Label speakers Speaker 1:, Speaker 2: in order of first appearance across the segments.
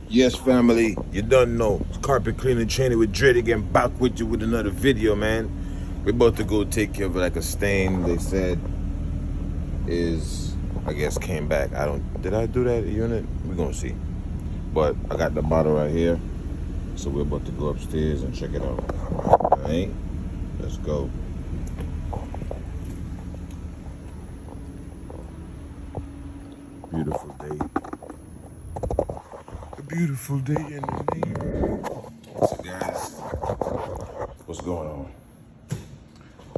Speaker 1: Yes, family, you done know. It's Carpet Cleaning Training with Dre again, back with you with another video, man. We're about to go take care of like a stain they said is, I guess, came back. Did I do that unit? We're gonna see. But I got the bottle right here, so we're about to go upstairs and check it out. All right, let's go. Beautiful day. A beautiful day in the neighborhood. So guys, what's going on?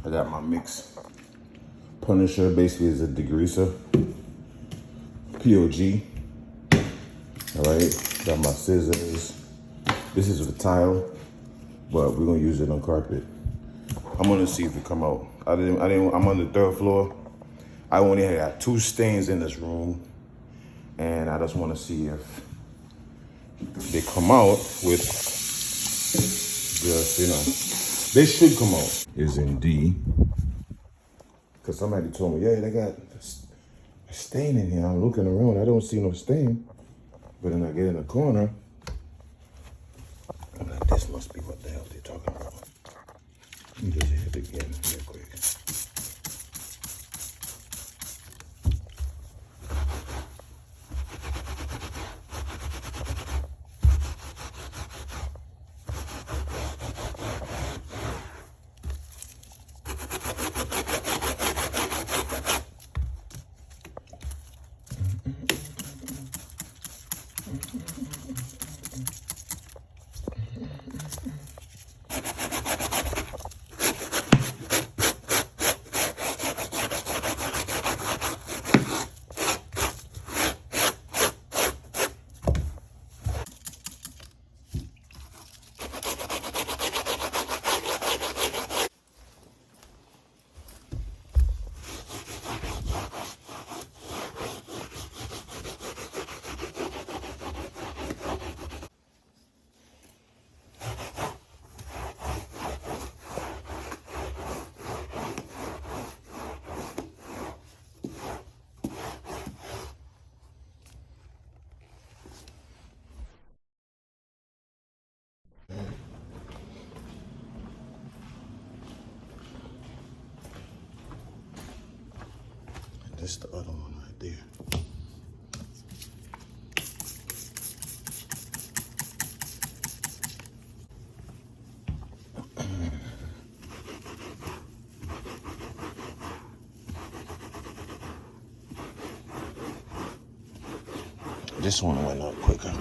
Speaker 1: I got my mix Punisher, basically is a degreaser. POG. Alright, got my scissors. This is the tile, but we're gonna use it on carpet. I'm gonna see if it come out. I'm on the third floor. I only got 2 stains in this room, and I just wanna see if they come out with just, they should come out. Is in D. Cause somebody told me, yeah, they got a stain in here. I'm looking around, I don't see no stain. But then I get in the corner, I'm like, this must be what the hell they're talking about. Let me just hit it again real quick. This is the other one right there. This one went up quicker.